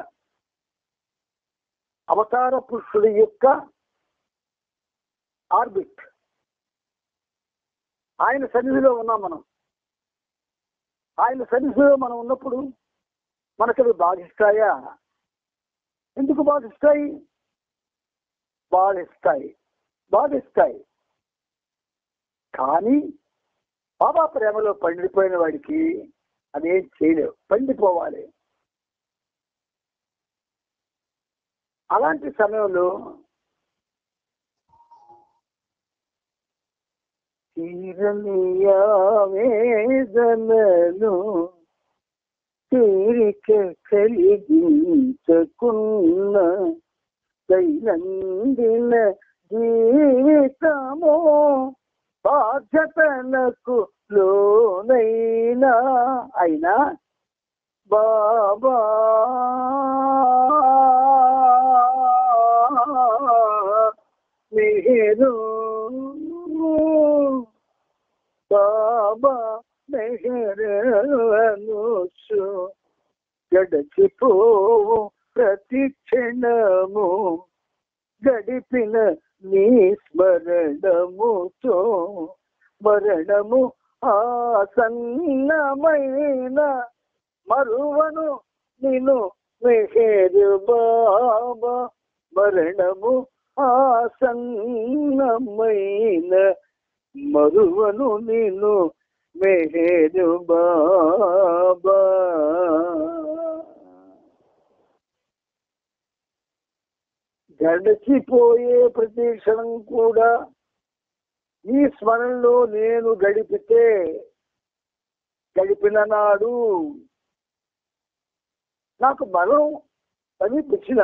అవతార పురుషుడి యొక్క ఆర్బిట్, ఆయన సన్నిధిలో ఉన్నాం మనం. ఆయన సన్నిధిలో మనం ఉన్నప్పుడు మనకు అవి బాధిస్తాయా? ఎందుకు బాధిస్తాయి? బాధిస్తాయి. కానీ బాబా ప్రేమలో పండిపోయిన వాడికి అదేం చేయలేవు, పండిపోవాలి. అలాంటి సమయంలో వేదనలు తీరిక కలిగించకున్న దైనందిన జీవితము బాధ్యతలకు లోనైనా అయినా బాబా మెహరు బాబా మెహరను గడచిపోవు ప్రతి క్షణము గడిపిన నీ స్మరణముతో మరణము ఆసన్నమైన మరువను నిన్ను మెహరు బాబా మరణము ఆసన్నమైన మరువను నిన్ను మెహరు బాబా. గడిచిపోయే ప్రతి క్షణం కూడా ఈ స్మరణలో నేను గడిపిన నాడు నాకు మరణం సమీపించిన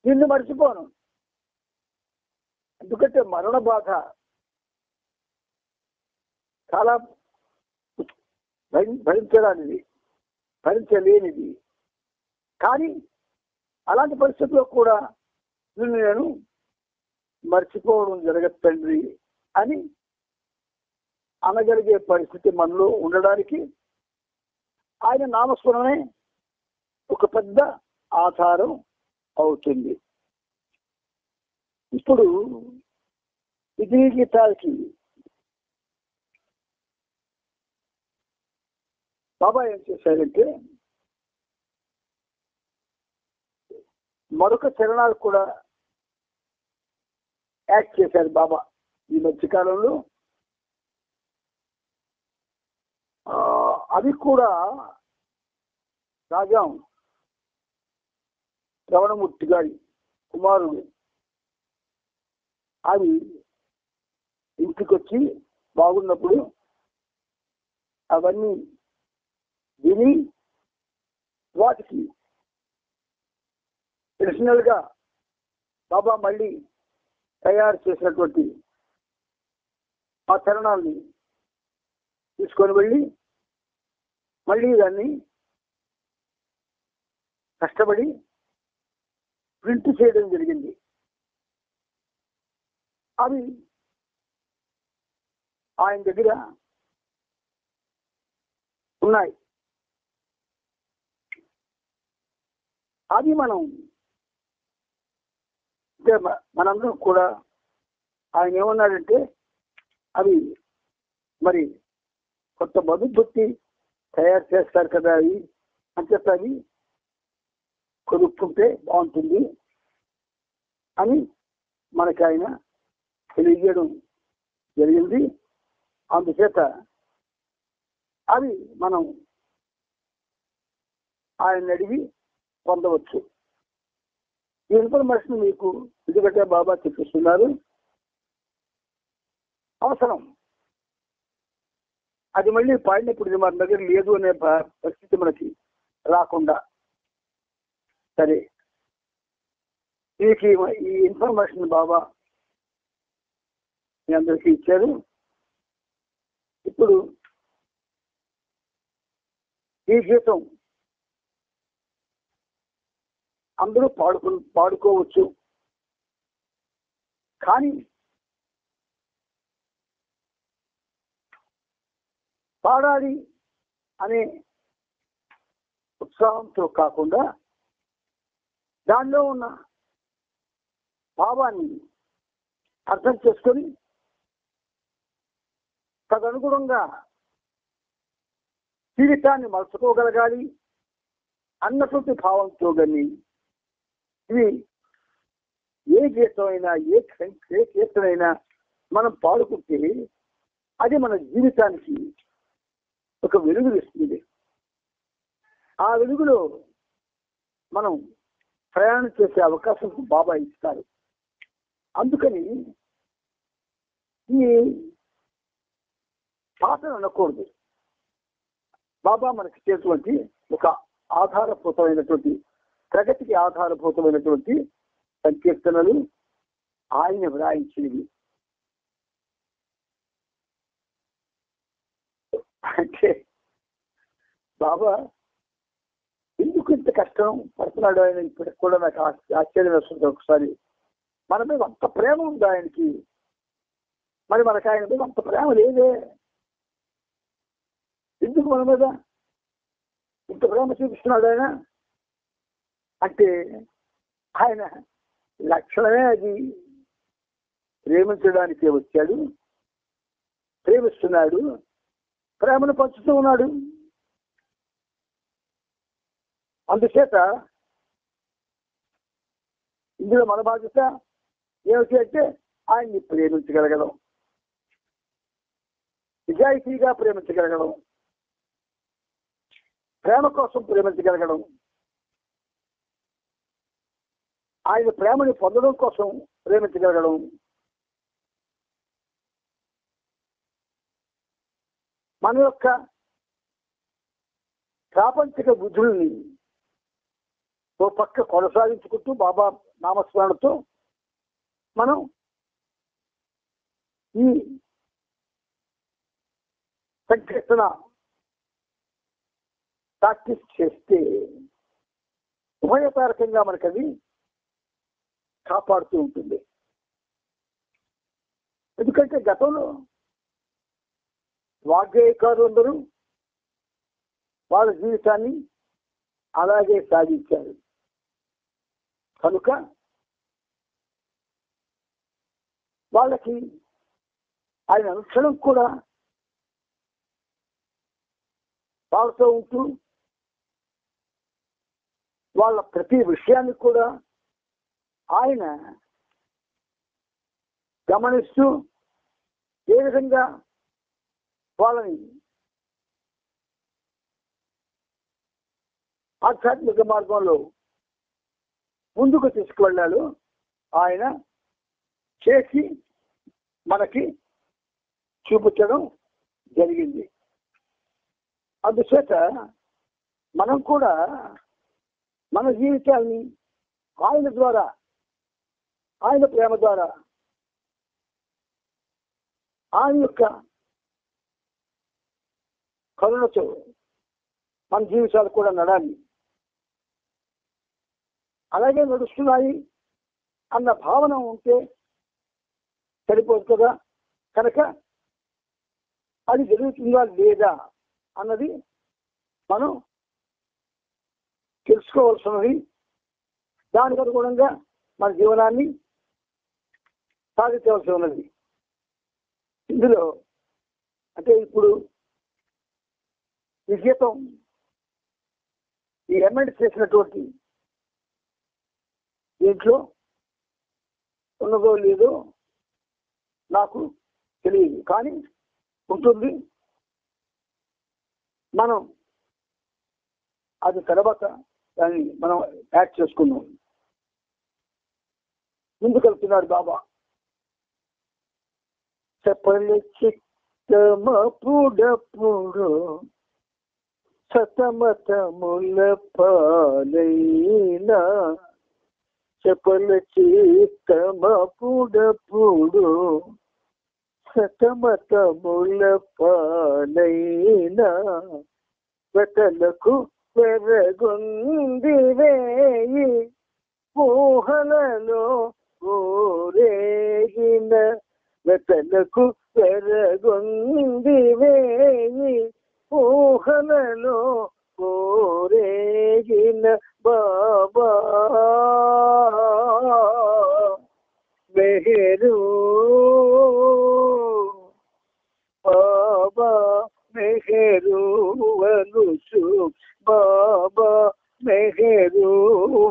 నిన్ను మర్చిపోను. ఎందుకంటే మరణ బాధ చాలా భరించలేనిది. కానీ అలాంటి పరిస్థితుల్లో కూడా నిన్ను నేను మర్చిపోవడం జరగదు తండ్రి అని అనగలిగే పరిస్థితి మనలో ఉండడానికి ఆయన నామస్మరణే ఒక పెద్ద ఆధారం అవుతుంది. ఇప్పుడు విధి గీతాలకి బాబా ఏం చేశారంటే మరొక చరణాలు కూడా యాడ్ చేశారు బాబా ఈ మధ్యకాలంలో. అవి కూడా రాజా శ్రవణమూర్తి గారి కుమారుడు అవి ఇంటికొచ్చి బాగున్నప్పుడు అవన్నీ విని వాటికి పర్సనల్ గా బాబా మళ్ళీ తయారు చేసినటువంటి ఆ చరణాలని తీసుకొని వెళ్ళి మళ్ళీ దాన్ని కష్టపడి ప్రింట్ చేయడం జరిగింది. అవి ఆయన దగ్గర ఉన్నాయి. అది మనందరం కూడా ఆయన ఏమన్నాడంటే అవి మరి కొత్త మధుబుట్టి తయారు చేస్తారు కదా అవి అని చెప్పి అవి కొనుక్కుంటే బాగుంటుంది అని మనకి ఆయన తెలియజేయడం జరిగింది. అందుచేత అవి మనం ఆయన అడిగి పొందవచ్చు. ఈ ఇన్ఫర్మేషన్ మీకు ఇదిగట్టే బాబా చెప్పిస్తున్నారు. అవసరం అది మళ్ళీ పాడినప్పుడు ఇది మన దగ్గర లేదు అనే పరిస్థితి మనకి రాకుండా. సరే, మీకు ఈ ఇన్ఫర్మేషన్ బాబా మీ అందరికీ ఇచ్చారు. ఇప్పుడు ఈ గీతం అందరూ పాడుకోవచ్చు. కానీ పాడాలి అనే ఉత్సాహంతో కాకుండా దానిలో ఉన్న భావాన్ని అర్థం చేసుకొని తదనుగుణంగా జీవితాన్ని మలుచుకోగలగాలి అన్నటువంటి భావంతో కానీ ఇవి ఏ గీతం అయినా ఏ కీర్తనైనా మనం పాడుకుంటే అది మన జీవితానికి ఒక వెలుగు ఇస్తుంది. ఆ వెలుగులో మనం ప్రయాణం చేసే అవకాశం బాబా ఇస్తారు. అందుకని ఈ పాటలు అనకూడదు. బాబా మనకి చేసేటువంటి ఒక ఆధారభూతమైనటువంటి ప్రగతికి ఆధారభూతమైనటువంటి సంకీర్తనలు ఆయన వ్రాయించినవి. అంటే బాబా ఎందుకు ఇంత కష్టం పడుతున్నాడు ఆయన ఇప్పటికి కూడా నాకు ఆశ్చర్యం వస్తుంది. ఒకసారి మన మీద అంత ప్రేమ ఉంది ఆయనకి, మరి మనకు ఆయన మీద అంత ప్రేమ లేదే, ఎందుకు మన మీద ఇంత ప్రేమ చూపిస్తున్నాడు ఆయన అంటే ఆయన లక్షణమే అది. ప్రేమించడానికే వచ్చాడు, ప్రేమిస్తున్నాడు, ప్రేమను పంచుతూ ఉన్నాడు. అందుచేత ఇందులో మన బాధ్యత ఏమిటి అంటే ఆయన్ని ప్రేమించగలగడం, నిజాయితీగా ప్రేమించగలగడం, ప్రేమ కోసం ప్రేమించగలగడం, ఆయన ప్రేమని పొందడం కోసం ప్రేమించగలగడం, మన యొక్క ప్రాపంచిక బుద్ధుల్ని ఓ పక్క కొనసాగించుకుంటూ బాబా నామస్మరణతో మనం ఈ సంకీర్తన ప్రాక్టీస్ చేస్తే ఉభయతారకంగా మనకు అది కాపాడుతూ ఉంటుంది. ఎందుకంటే గతంలో వాగ్గేయకారులందరూ వాళ్ళ జీవితాన్ని అలాగే సాగించారు. కనుక వాళ్ళకి ఆయన అనుక్షణం కూడా వాళ్ళతో ఉంటూ వాళ్ళ ప్రతి విషయాన్ని కూడా ఆయన గమనిస్తూ ఏ విధంగా వాళ్ళని ఆధ్యాత్మిక మార్గంలో ముందుకు తీసుకువెళ్ళాడు ఆయన చేసి మనకి చూపించడం జరిగింది. అందుచేత మనం కూడా మన జీవితాన్ని ఆయన ద్వారా, ఆయన ప్రేమ ద్వారా, ఆయన యొక్క కరుణతో మన జీవితాలు కూడా నడాలి. అలాగే నడుస్తున్నాయి అన్న భావన ఉంటే సరిపోదు కదా. కనుక అది జరుగుతుందా లేదా అన్నది మనం తెలుసుకోవాల్సినది. దానికి అనుగుణంగా మన జీవనాన్ని సాగించవలసి ఉన్నది. ఇందులో అంటే ఇప్పుడు ఈ గీతం ఈ ఎమెండ్ చేసినటువంటి దీంట్లో ఉన్నదో లేదో నాకు తెలియదు, కానీ ఉంటుంది. మనం అది తర్వాత దాన్ని మనం యాడ్ చేసుకున్నాం. ముందుకు వెళ్తున్నాడు బాబా. చపల చిత్తమపుడపుడు సతమతముల పాలైనా, చపల చిత్తమపుడపుడు సతమతముల పాలైనా, వెతలకు వెరగొంది వేయి ఊహలలో ఊరేగిన, వెతలకు వెరగొంది వేయి ఊహలలో ఊరేగిన బాబా మెహరు, బాబా మెహరు వనుసు, బాబా మెహరు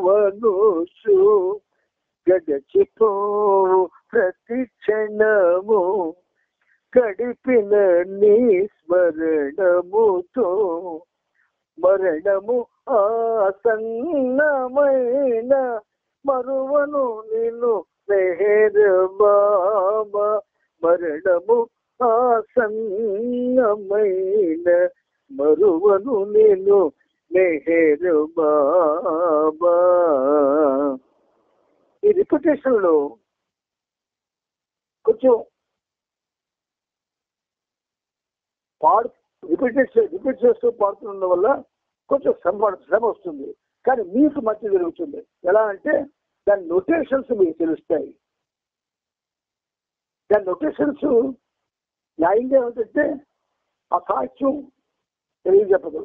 వనుసు, గడచిపోవు ప్రతి క్షణము గడిపిన నీ స్మరణముతో, మరణము ఆసన్నమైన మరువను నిన్ను మెహర్ బాబా, మరణము ఆసన్నమైన మరువను నిన్ను మెహర్ బాబా. ఈ రిపిటేషన్ లో కొంచెం రిపీట్ చేస్తూ పాడుతున్న వల్ల కొంచెం శ్రమ వస్తుంది, కానీ మీకు మంచి జరుగుతుంది. ఎలా అంటే దాని నొటేషన్స్ మీకు తెలుస్తాయి. దాని నొటేషన్స్ న్యాయంగా ఏమిటంటే ఆ సాహిత్యం తెలియజెప్పదు,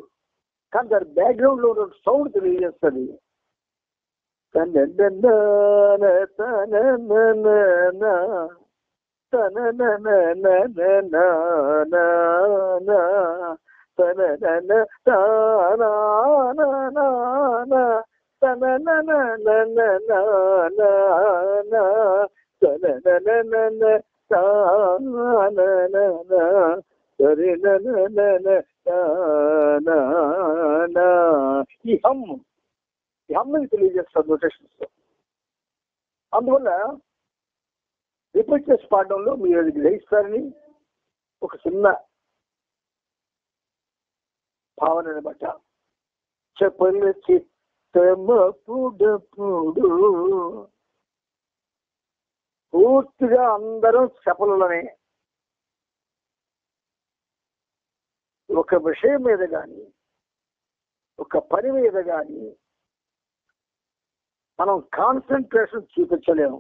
కానీ దాని బ్యాక్గ్రౌండ్ లో ఉన్న సౌండ్ తెలియజేస్తుంది. ఈ హమ్మిని తెలియజేస్తారు నోటేషన్స్. అందువల్ల రిపీట్ చేసి పాడడంలో మీరు అది గ్రహిస్తారని ఒక చిన్న భావన అనమాట. చపల చిత్తమపుడపుడు, పూర్తిగా అందరం చపలనే. ఒక విషయం మీద కానీ ఒక పని మీద కానీ మనం కాన్సన్ట్రేషన్ చూపించలేము.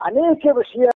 అనేక విషయాలు